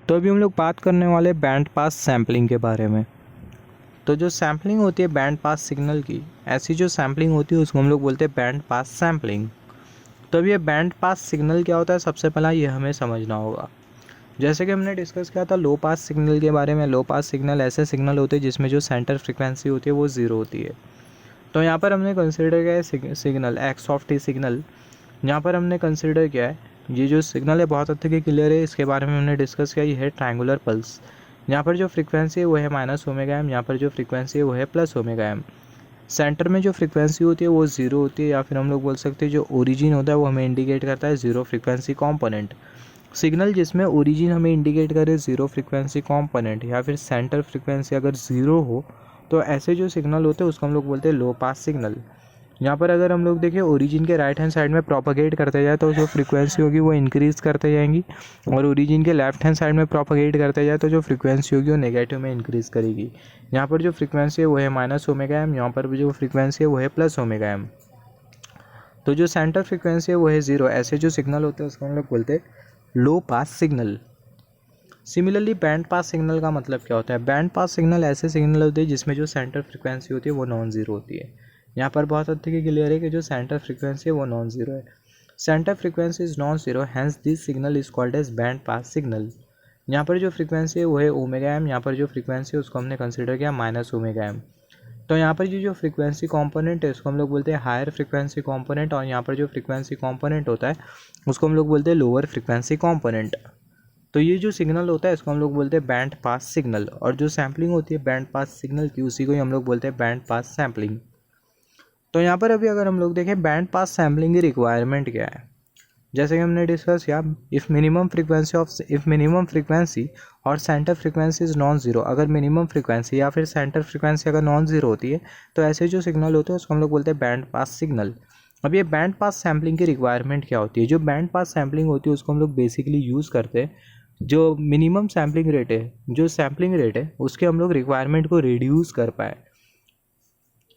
तो अभी हम लोग बात करने वाले बैंड पास सैम्पलिंग के बारे में। तो जो सैम्पलिंग होती है बैंड पास सिग्नल की, ऐसी जो सैम्पलिंग होती है उसको हम लोग बोलते हैं बैंड पास सैम्पलिंग। तो अब ये बैंड पास सिग्नल क्या होता है, सबसे पहला ये हमें समझना होगा। जैसे कि हमने डिस्कस किया था लो पास सिग्नल के बारे में। लो पास सिग्नल ऐसे सिग्नल होते हैं जिसमें जो सेंटर फ्रिक्वेंसी होती है वो ज़ीरो होती है। तो यहाँ पर हमने कंसिडर किया है signal x of T signal. यहाँ पर हमने कंसिडर किया है ये जो सिग्नल है बहुत अच्छे के क्लियर है, इसके बारे में हमने डिस्कस किया। ये है ट्रायंगुलर पल्स। यहाँ पर जो फ्रीक्वेंसी है वो है -ω, यहाँ पर जो फ्रीक्वेंसी है वो है +ω। सेंटर में जो फ्रीक्वेंसी होती है वो ज़ीरो होती है, या फिर हम लोग बोल सकते हैं जो ओरिजिन होता है वो हमें इंडिकेट करता है ज़ीरो फ्रीक्वेंसी कॉम्पोनेंट। सिग्नल जिसमें ओरिजिन हमें इंडिकेट करे ज़ीरो फ्रीक्वेंसी कॉम्पोनेंट या फिर सेंटर फ्रीक्वेंसी अगर ज़ीरो हो, तो ऐसे जो सिग्नल होते हैं उसको हम लोग बोलते हैं लो पास सिग्नल। यहाँ पर अगर हम लोग देखें ओरिजिन के राइट हैंड साइड में प्रोपगेट करते जाए तो जो फ्रीक्वेंसी होगी वो इंक्रीज़ करते जाएंगी, और ओरिजिन के लेफ्ट हैंड साइड में प्रोपगेट करते जाए तो जो फ्रीक्वेंसी होगी वो नेगेटिव में इंक्रीज़ करेगी। यहाँ पर जो फ्रीक्वेंसी है वो है -ω, यहाँ पर जो फ्रीक्वेंसी है वो है +ω। तो जो सेंटर फ्रीक्वेंसी है वो है ज़ीरो। ऐसे जो सिग्नल होते हैं उसको हम लोग बोलते हैं low pass signal. Similarly band pass signal का मतलब क्या होता है? बैंड पास सिग्नल ऐसे सिग्नल होते हैं जिसमें जो सेंटर फ्रीक्वेंसी होती है वो नॉन ज़ीरो होती है। यहाँ पर बहुत अच्छे की क्लियर है कि जो सेंटर फ्रीक्वेंसी है वो नॉन ज़ीरो है। Centre frequency is non zero, hence this signal is called as band pass signal. यहाँ पर जो फ्रीक्वेंसी है वो है ω, यहाँ पर जो फ्रीक्वेंसी है उसको हमने कंसिडर किया -ω। तो यहाँ पर ये जो फ्रीक्वेंसी कंपोनेंट है उसको हम लोग बोलते हैं हायर फ्रीक्वेंसी कंपोनेंट, और यहाँ पर जो फ्रीक्वेंसी कंपोनेंट होता है उसको हम लोग बोलते हैं लोअर फ्रीक्वेंसी कंपोनेंट। तो ये जो सिग्नल होता है इसको हम लोग बोलते हैं बैंड पास सिग्नल, और जो सैम्पलिंग होती है बैंड पास सिग्नल की उसी को ही हम लोग बोलते हैं बैंड पास सैम्पलिंग। तो यहाँ पर अभी अगर हम लोग देखें बैंड पास सैम्पलिंग की रिक्वायरमेंट क्या है, जैसे कि हमने डिस्कस किया, इफ़ मिनिमम फ्रीक्वेंसी और centre frequency is non zero, अगर मिनिमम फ्रीक्वेंसी या फिर सेंटर फ्रीक्वेंसी अगर नॉन ज़ीरो होती है तो ऐसे जो सिग्नल होते हैं उसको हम लोग बोलते हैं बैंड पास सिग्नल। अब ये बैंड पास सैम्पलिंग की रिक्वायरमेंट क्या होती है? जो बैंड पास सैम्पलिंग होती है उसको हम लोग बेसिकली यूज़ करते हैं जो मिनिमम सैम्पलिंग रेट है, जो सैम्पलिंग रेट है उसके हम लोग रिक्वायरमेंट को रिड्यूस कर पाए।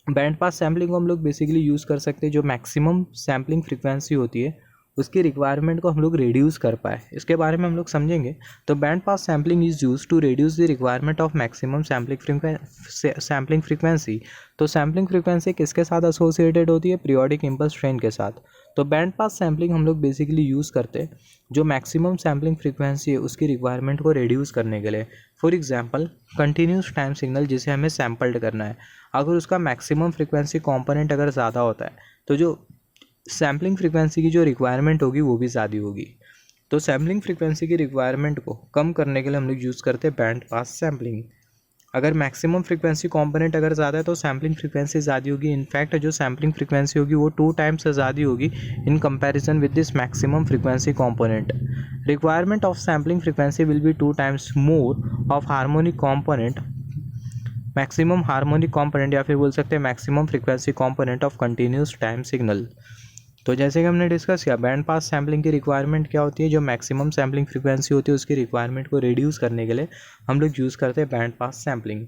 बैंड पास सैम्पलिंग को हम लोग बेसिकली यूज़ कर सकते हैं जो मैक्सिमम सैम्पलिंग फ्रीक्वेंसी होती है उसकी रिक्वायरमेंट को हम लोग रिड्यूस कर पाए। इसके बारे में हम लोग समझेंगे। तो band pass sampling is use to reduce the requirement of maximum sampling frequency. तो सैम्पलिंग फ्रीक्वेंसी किसके साथ एसोसिएटेड होती है? पीरियोडिक इम्पल्स ट्रेन के साथ। तो बैंड पास सैम्पलिंग हम लोग बेसिकली यूज़ करते हैं जो मैक्सिमम सैम्पलिंग फ्रीक्वेंसी है उसकी रिक्वायरमेंट को रिड्यूस करने के लिए। For example continuous time signal जिसे हमें सैम्पल्ड करना है, अगर उसका मैक्सिमम फ्रीक्वेंसी कंपोनेंट अगर ज़्यादा होता है तो जो सैम्पलिंग फ्रीक्वेंसी की जो रिक्वायरमेंट होगी वो भी ज़्यादा होगी। तो सैम्पलिंग फ्रीक्वेंसी की रिक्वायरमेंट को कम करने के लिए हम लोग यूज़ करते हैं बैंड पास सैम्पलिंग। अगर मैक्सिमम फ्रीक्वेंसी कंपोनेंट अगर ज़्यादा है तो सैम्पलिंग फ्रीक्वेंसी ज़्यादा होगी। इनफैक्ट जो सैम्पलिंग फ्रीक्वेंसी होगी वो 2 टाइम्स से ज़्यादा होगी in comparison with this maximum frequency component. Requirement of sampling frequency will be 2 times more of harmonic component, maximum harmonic component, या फिर बोल सकते हैं maximum frequency component of continuous time signal. तो जैसे कि हमने डिस्कस किया बैंड पास सैम्पलिंग की रिक्वायरमेंट क्या होती है? जो मैक्सिमम सैम्पलिंग फ्रीक्वेंसी होती है उसकी रिक्वायरमेंट को रिड्यूस करने के लिए हम लोग यूज़ करते हैं बैंड पास सैम्पलिंग।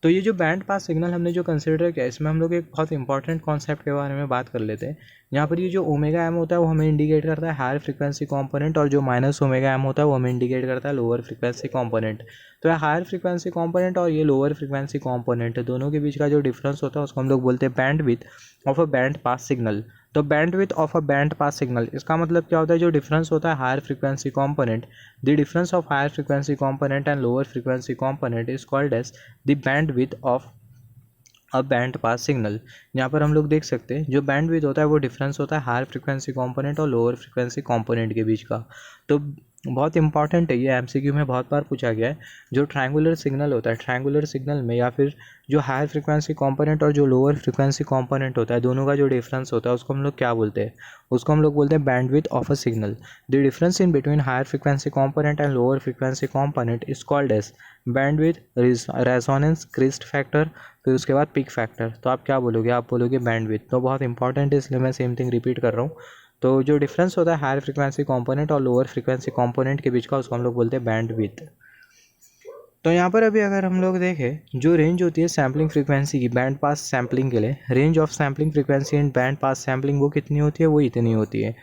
तो ये जो बैंड पास सिग्नल हमने जो कंसिडर किया इसमें हम लोग एक बहुत इंपॉर्टेंट कॉन्सेप्ट के बारे में बात कर लेते हैं। यहाँ पर ये जो ω होता है वो हमें इंडिकेट करता है हायर फ्रीक्वेंसी कंपोनेंट, और जो -ω होता है वो हमें इंडिकेट करता है लोअर फ्रीक्वेंसी कंपोनेंट। तो हायर फ्रीक्वेंसी कंपोनेंट और ये लोअर फ्रीक्वेंसी कंपोनेंट दोनों के बीच का जो डिफरेंस होता है उसको हम लोग बोलते हैं bandwidth of a band pass signal. तो bandwidth of a band pass signal इसका मतलब क्या होता है? जो डिफरेंस होता है higher frequency component, the difference of higher frequency component and lower frequency component is called as the bandwidth of a band pass signal. यहाँ पर हम लोग देख सकते हैं जो बैंडविड्थ होता है वो डिफरेंस होता है हायर फ्रीक्वेंसी कंपोनेंट और लोअर फ्रीक्वेंसी कंपोनेंट के बीच का। तो बहुत इंपॉर्टेंट है, ये एमसीक्यू में बहुत बार पूछा गया है। जो ट्रायंगुलर सिग्नल होता है, ट्रायंगुलर सिग्नल में या फिर जो हायर फ्रीक्वेंसी कंपोनेंट और जो लोअर फ्रीक्वेंसी कंपोनेंट होता है दोनों का जो डिफरेंस होता है उसको हम लोग क्या बोलते हैं? उसको हम लोग बोलते हैं bandwidth of a signal. The difference in between higher frequency component and lower frequency component is called as bandwidth, resonance, crest factor, फिर उसके बाद पिक फैक्टर। तो आप क्या बोलोगे? आप बोलोगे बैंडविड्थ। तो बहुत इंपॉर्टेंट है इसलिए मैं सेम थिंग रिपीट कर रहा हूँ। तो जो डिफरेंस होता है हायर फ्रीक्वेंसी कंपोनेंट और लोअर फ्रीक्वेंसी कंपोनेंट के बीच का उसको हम लोग बोलते हैं बैंडविड्थ। तो यहाँ पर अभी अगर हम लोग देखें जो रेंज होती है सैम्पलिंग फ्रीक्वेंसी की बैंड पास सैम्पलिंग के लिए, range of sampling frequency in band pass sampling वो कितनी होती है? वो इतनी होती है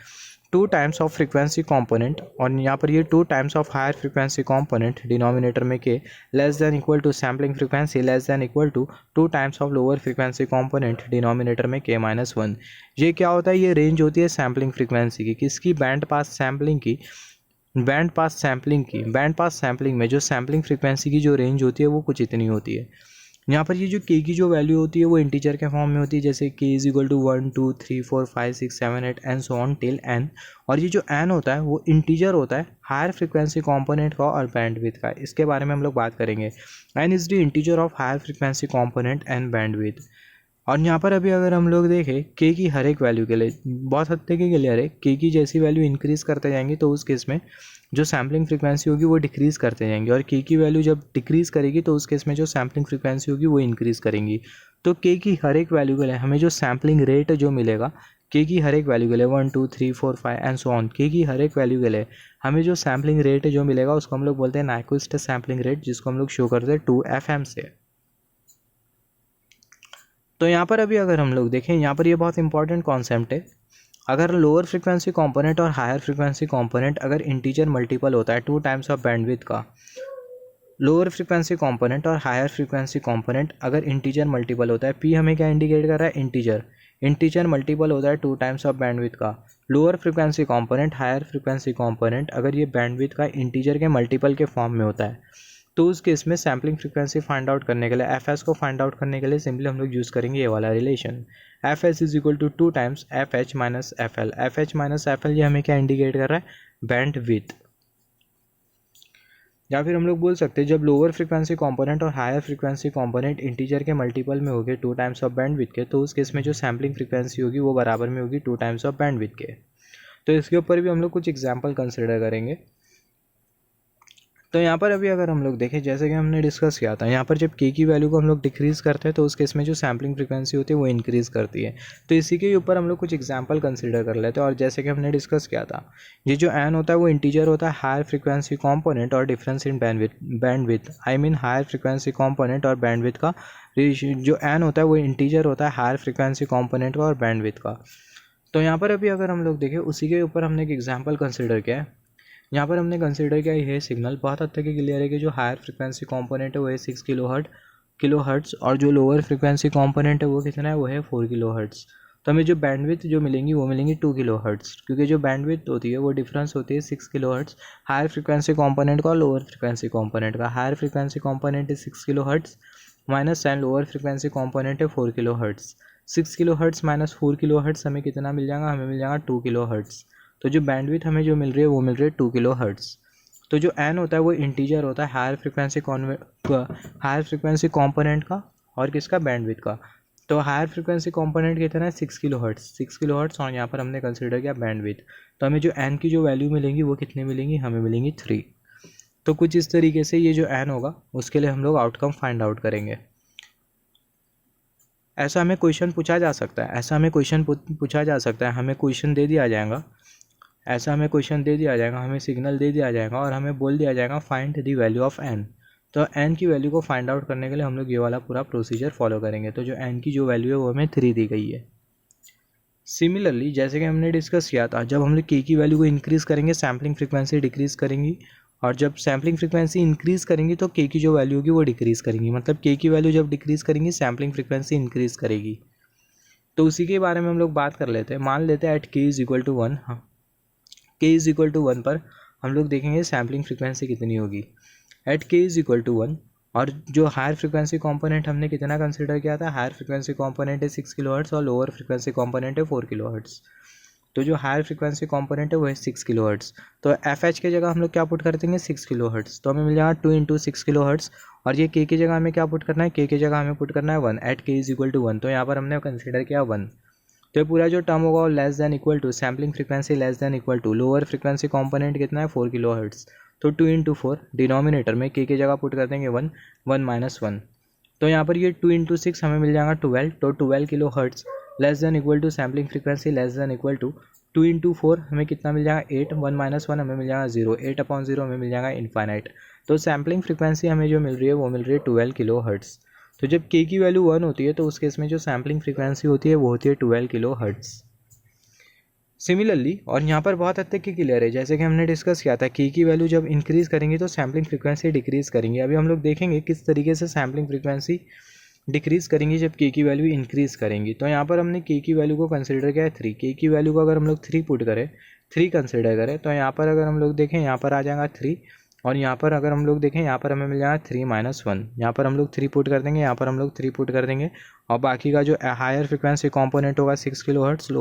two times of frequency component, और यहाँ पर ये two times of higher frequency component denominator में K less than equal to sampling frequency less than equal to two times of lower frequency component denominator में के -1। ये क्या होता है, ये रेंज होती है सैम्पलिंग फ्रीक्वेंसी की, किसकी, बैंड पास सैम्पलिंग की। बैंड पास सैम्पलिंग में जो सैम्पलिंग फ्रीक्वेंसी की जो रेंज होती है वो कुछ इतनी होती है। यहाँ पर ये जो के की जो वैल्यू होती है वो इंटीजर के फॉर्म में होती है, जैसे K is equal to 1 2 3 4 5 6 7 8 and so on till N. और ये जो एन होता है वो इंटीजर होता है हायर फ्रीक्वेंसी कंपोनेंट का और बैंडविड्थ का। इसके बारे में हम लोग बात करेंगे। N is the integer of higher frequency component and bandwidth. और यहाँ पर अभी अगर हम लोग देखें के की हर एक वैल्यू के लिए बहुत हद तक के लिए के की जैसी वैल्यू इंक्रीज करते जाएंगे तो उस केस में जो सैम्पलिंग फ्रीक्वेंसी होगी वो डिक्रीज़ करते जाएंगे, और के की वैल्यू जब डिक्रीज़ करेगी तो उस केस में जो सैम्पलिंग फ्रीक्वेंसी होगी वो इंक्रीज़ करेंगी। तो के की हर एक वैल्यू के लिए हमें जो सैम्पलिंग रेट जो मिलेगा, के की हर एक वैल्यू के लिए 1 2 3 4 5 एंड सो ऑन, के की हर एक वैल्यू के लिए हमें जो सैम्पलिंग रेट जो मिलेगा उसको हम लोग बोलते हैं नाइक्विस्ट सैम्पलिंग रेट, जिसको हम लोग शो करते हैं 2FM से। तो यहाँ पर अभी अगर हम लोग देखें, यहाँ पर ये बहुत इंपॉर्टेंट कॉन्सेप्ट है। अगर लोअर फ्रीक्वेंसी कंपोनेंट और हायर फ्रीक्वेंसी कंपोनेंट अगर इंटीजर मल्टीपल होता है टू टाइम्स ऑफ बैंडविड्थ का, लोअर फ्रीक्वेंसी कंपोनेंट और हायर फ्रीक्वेंसी कंपोनेंट अगर इंटीजर मल्टीपल होता है, पी हमें क्या इंडिकेट कर रहा है, इंटीजर मल्टीपल होता है टू टाइम्स ऑफ बैंडविड्थ का, lower frequency component higher frequency component अगर ये बैंडविड्थ का इंटीजर के मल्टीपल के फॉर्म में होता है, तो उस केस में सैम्पलिंग फ्रीक्वेंसी फाइंड आउट करने के लिए, एफ को फाइंड आउट करने के लिए सिंपली हम लोग यूज़ करेंगे ये वाला relation, F S is equal to 2 times F H minus F L. F H minus F L ये हमें क्या इंडिकेट कर रहा है, बैंड विड्थ। या फिर हम लोग बोल सकते हैं जब लोअर फ्रीक्वेंसी कंपोनेंट और हायर फ्रीक्वेंसी कंपोनेंट इंटीजर के मल्टीपल में होगी to times of band width के, तो उस केस में जो सैम्पलिंग फ्रीक्वेंसी होगी वो बराबर में होगी to times of band width के। तो इसके ऊपर भी हम लोग कुछ एग्जाम्पल कंसिडर करेंगे। तो यहाँ पर अभी अगर हम लोग देखें, जैसे कि हमने डिस्कस किया था, यहाँ पर जब के की वैल्यू को हम लोग डिक्रीज़ करते हैं तो उस केस में जो सैम्पलिंग फ्रीक्वेंसी होती है वो इंक्रीज़ करती है। तो इसी के ऊपर हम लोग कुछ एग्जांपल कंसीडर कर लेते हैं। और जैसे कि हमने डिस्कस किया था, ये जो एन होता है वो इंटीजर होता है हायर फ्रीक्वेंसी कॉम्पोनेंट और difference in bandwidth, I mean higher frequency component और बैंडविड्थ का। जो एन होता है वो इंटीजर होता है हायर फ्रीक्वेंसी कॉम्पोनेंट का और बैंडविड्थ का। तो यहाँ पर अभी अगर हम लोग देखें, उसी के ऊपर हमने एक एग्जाम्पल कंसिडर किया है। यहाँ पर हमने कंसीडर किया ये सिग्नल बहुत हद तक क्लियर है कि जो हायर फ्रीक्वेंसी कंपोनेंट है वो है 6 किलो हर्ट्ज़ और जो लोअर फ्रीक्वेंसी कंपोनेंट है वो कितना है, वो है 4 किलो हर्ट्ज़। तो हमें जो बैंडविड्थ जो मिलेंगी वो मिलेंगी 2 किलो हर्ट्ज़, क्योंकि जो बैंडविड्थ होती है वो डिफरेंस होती है 6 kilo hertz higher frequency component का और लोअर फ्रीक्वेंसी कंपोनेंट का। हायर फ्रीक्वेंसी कंपोनेंट है 6 kilo hertz minus and lower frequency component है 4 kilo hertz. 6 kilo hertz minus 4 kilo hertz हमें कितना मिल जाएगा, हमें मिल जाएगा 2 किलो हर्ट्ज़। तो जो बैंडविड्थ हमें जो मिल रही है वो मिल रही है 2 किलो हर्ट्ज़। तो जो एन होता है वो इंटीजर होता है हायर फ्रीक्वेंसी कंपोनेंट का और किसका, बैंडविड्थ का। तो हायर फ्रीक्वेंसी कंपोनेंट कितना है, 6 किलो हर्ट्ज़ और यहाँ पर हमने कंसीडर किया बैंडविड्थ। तो हमें जो एन की जो वैल्यू मिलेंगी वो कितनी मिलेंगी, हमें मिलेंगी 3। तो कुछ इस तरीके से ये जो एन होगा उसके लिए हम लोग आउटकम फाइंड आउट करेंगे। ऐसा हमें क्वेश्चन पूछा जा सकता है, हमें क्वेश्चन दे दिया जाएगा, हमें सिग्नल दे दिया जाएगा और हमें बोल दिया जाएगा find the value of N. तो एन की वैल्यू को फाइंड आउट करने के लिए हम लोग ये वाला पूरा प्रोसीजर फॉलो करेंगे। तो जो एन की जो वैल्यू है वो हमें 3 दी गई है। सिमिलरली जैसे कि हमने डिस्कस किया था, जब हम लोग के की वैल्यू को इंक्रीज़ करेंगे सैम्पलिंग फ्रीक्वेंसी डिक्रीज़ करेंगी, और जब सैम्पलिंग फ्रीक्वेंसी इंक्रीज़ करेंगी तो के की जो वैल्यू होगी वो डिक्रीज़ करेंगी। मतलब के की वैल्यू जब डिक्रीज़ करेंगी सैम्पलिंग फ्रीक्वेंसी इंक्रीज़ करेगी। तो उसी के बारे में हम लोग बात कर लेते हैं। मान लेते हैं एट के इज़ इक्वल टू 1, के इज़ इक्वल टू 1 पर हम लोग देखेंगे सैम्पलिंग फ्रीक्वेंसी कितनी होगी। एट के इज़ इक्वल टू 1 और जो हायर फ्रीक्वेंसी कंपोनेंट हमने कितना कंसीडर किया था, हायर फ्रीक्वेंसी कंपोनेंट है 6 किलो हर्ट्ज़ और लोअर फ्रीक्वेंसी कंपोनेंट है 4 किलो हर्ट्ज़। तो जो हायर फ्रीक्वेंसी कंपोनेंट है वो है 6 किलो हर्ट्ज़। तो एफ एच की जगह हम लोग क्या पुट कर देंगे, 6 किलो हर्ट्ज़। तो हमें मिल जाएगा 2 इंटू 6 किलो हर्ट्ज़। और ये के की जगह हमें क्या पुट करना है, के की जगह हमें पुट करना है 1। एट के इज़ इक्वल टू 1, तो यहाँ पर हमने कंसिडर किया 1। तो ये पूरा जो टर्म होगा वो less than equal to sampling frequency less than equal to lower frequency component कितना है, 4 किलो हर्ट्ज़। तो 2 इंटू 4 डिनोमिनेटर में के की जगह पुट कर देंगे 1, 1 माइनस 1। तो यहाँ पर ये 2 इंटू 6 हमें मिल जाएगा 12। तो 12 kilo hertz less than equal to sampling frequency less than equal to 2 into 4 हमें कितना मिल जाएगा, 8, 1 माइनस 1 हमें मिल जाएगा 0, 8/0 हमें मिल जाएगा इनफाइनाइट। तो सैम्पलिंग फ्रीक्वेंसी हमें जो मिल रही है वो मिल रही है 12 किलो हर्ट्ज़। तो जब के की वैल्यू 1 होती है तो उस केस में जो सैम्पलिंग फ्रीक्वेंसी होती है वो होती है 12 किलो हर्ट्ज़। सिमिलरली और यहाँ पर बहुत हद तक की क्लियर है, जैसे कि हमने डिस्कस किया था की वैल्यू जब इंक्रीज़ करेंगे तो सैम्पलिंग फ्रीक्वेंसी डिक्रीज़ करेंगे। अभी हम लोग देखेंगे किस तरीके से सैम्पलिंग फ्रीक्वेंसी डिक्रीज़ करेंगी जब के की वैल्यू इंक्रीज़ करेंगी। तो यहाँ पर हमने के की वैल्यू को कंसिडर किया है 3, के की वैल्यू को अगर हम लोग 3 पुट करें, 3 कंसिडर करें, तो यहाँ पर अगर हम लोग देखें यहाँ पर आ जाएगा 3, और यहाँ पर अगर हम लोग देखें यहाँ पर हमें मिल जाएगा 3 - 1। यहाँ पर हम लोग 3 पुट कर देंगे, यहाँ पर हम लोग 3 पुट कर देंगे, और बाकी का जो हायर फ्रिक्वेंसी कॉम्पोनेंट होगा 6 kHz,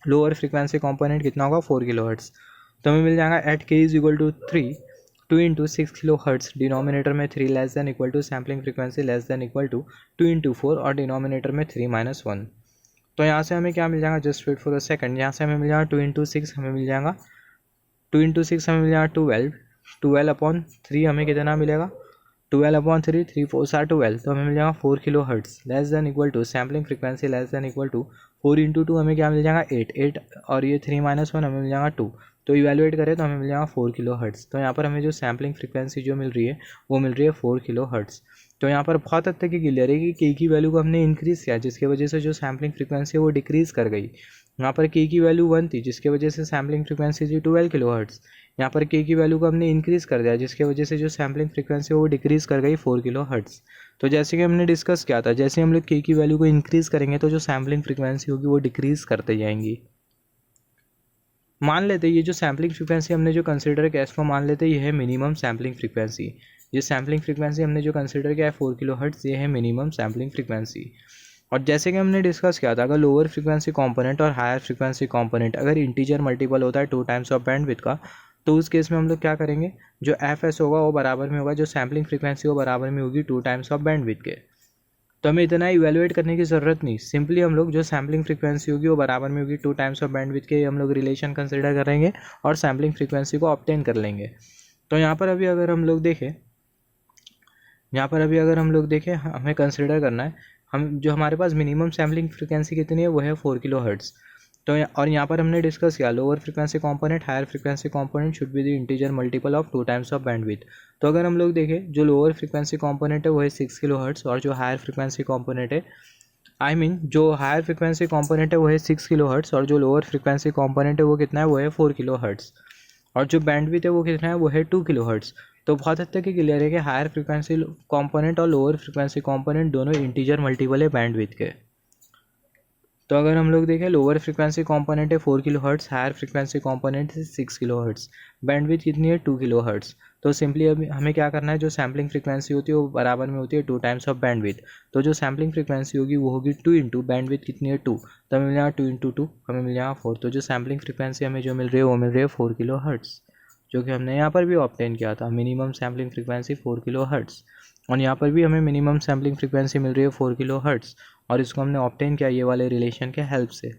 लोअर फ्रिक्वेंसी कॉम्पोनेंट कितना होगा 4 kHz। तो हमें मिल जाएगा at k is equal to 3, 2 into 6 kHz, denominator में 3 less than equal to sampling frequency less than equal to 2 into 4 और डिनोमिनेटर में 3 - 1। तो यहाँ से हमें क्या मिल जाएगा, just wait for a second, यहाँ से हमें मिल जाएगा 2 इंटू 6 हमें मिल जाएगा 2 इंटू 6 हमें मिल जाएगा 12/3 हमें कितना मिलेगा 12/3, 3 4 12, तो हमें मिल जाएगा 4 kHz less than equal to sampling frequency less than equal to 4 into 2 हमें क्या मिल जाएगा 8 और ये 3 - 1 हमें मिल जाएगा 2। तो इवैल्यूएट करें तो हमें मिल जाएगा 4 kHz। तो यहाँ पर हमें जो सैम्पलिंग फ्रिक्वेंसी जो मिल रही है वो मिल रही है 4 kHz। तो यहाँ पर बहुत हद तक की क्लियर है कि के की वैल्यू को हमने इंक्रीज़ किया जिसकी वजह से जो सैम्पलिंग फ्रिक्वेंसी है वो डिक्रीज़ कर गई। यहाँ पर के की वैल्यू 1 थी जिसकी वजह से सैम्पलिंग फ्रिक्वेंसी थी 12 kHz। यहाँ पर के की वैल्यू को हमने इंक्रीज़ कर दिया जिसकी वजह से जो सैम्पलिंग फ्रिक्वेंसी है वो डिक्रीज़ कर गई 4 kHz। तो जैसे कि हमने डिस्कस किया था, जैसे हम लोग के की वैल्यू को इंक्रीज़ करेंगे तो जो सैम्पलिंग फ्रिक्वेंसी होगी वो डिक्रीज़ करते जाएंगी। मान लेते ये जो सैम्पलिंग फ्रिक्वेंसी हमने जो कंसिडर किया इसको मान लेते ये है मिनिमम सैम्पलिंग फ्रिक्वेंसी। ये सैम्पलिंग फ्रिक्वेंसी हमने जो कंसिडर किया है 4 kHz, ये है मिनिमम सैम्पलिंग फ्रिक्वेंसी। और जैसे कि हमने डिस्कस किया था, अगर लोअर फ्रिक्वेंसी कंपोनेंट और हायर फ्रिक्वेंसी कंपोनेंट अगर इंटीजर मल्टीपल होता है 2 टाइम्स ऑफ बैंडविड्थ का, तो उस केस में हम लोग क्या करेंगे, जो एफ होगा वो बराबर में होगा, जो सैम्पलिंग फ्रिक्वेंसी वो बराबर में होगी 2 टाइम्स ऑफ बैंडविड्थ के। तो हमें इतना इवैल्यूएट करने की ज़रूरत नहीं, सिंपली हम लोग जो सैम्पलिंग फ्रिक्वेंसी होगी वो बराबर में होगी 2 टाइम्स ऑफ बैंडविड्थ के, हम लोग रिलेशन कंसिडर करेंगे और सैम्पलिंग फ्रिक्वेंसी को ऑब्टेन कर लेंगे। तो यहाँ पर अभी अगर हम लोग देखें हमें कंसिडर करना है, हम जो हमारे पास मिनिमम सैम्पलिंग फ्रिक्वेंसी कितनी है वो है 4 kHz। तो और यहाँ पर हमने डिस्कस किया lower frequency component higher frequency component should be the integer multiple of 2 times of bandwidth. तो अगर हम लोग देखें जो लोअर फ्रिक्वेंसी कंपोनेंट है वो है 6 kHz और जो हायर फ्रिक्वेंसी कंपोनेंट है जो हायर फ्रिक्वेंसी कंपोनेंट है वो है 6 kHz और जो लोअर फ्रिक्वेंसी कंपोनेंट है वो कितना है वो है 4 kHz और जो बैंडविड्थ है वो कितना है वो है 2 kHz। तो बहुत हद तक की क्लियर है कि हायर फ्रिक्वेंसी कंपोनेंट और लोअर फ्रिक्वेंसी कंपोनेंट दोनों इंटीजर मल्टीपल है बैंडविड्थ के। तो अगर हम लोग देखें लोअर फ्रिक्वेंसी कंपोनेंट है 4 kHz, हायर फ्रिक्वेंसी कंपोनेंट है 6 kHz, बैंडविड्थ कितनी है 2 kHz। तो सिंपली अभी हमें क्या करना है, जो सैम्पलिंग फ्रिक्वेंसी होती है वो बराबर में होती है 2 टाइम्स ऑफ बैंडविड्थ। तो जो सैम्पलिंग फ्रिक्वेंसी होगी वो होगी 2 इंटू बैंडविड्थ कितनी है 2, तो हमें मिल जाएगा 2 इंटू 2 हमें मिल जाएगा 4। तो जो सैम्पलिंग फ्रिक्वेंसी हमें जो मिल रही है वो मिल रही है 4 kHz, जो कि हमने यहाँ पर भी ऑब्टेन किया था, मिनिमम सैम्पलिंग फ्रिक्वेंसी 4 kHz। और यहाँ पर भी हमें मिनिमम सैम्पलिंग फ्रिक्वेंसी मिल रही है 4 kHz और इसको हमने ऑब्टेन किया ये वाले रिलेशन के हेल्प से।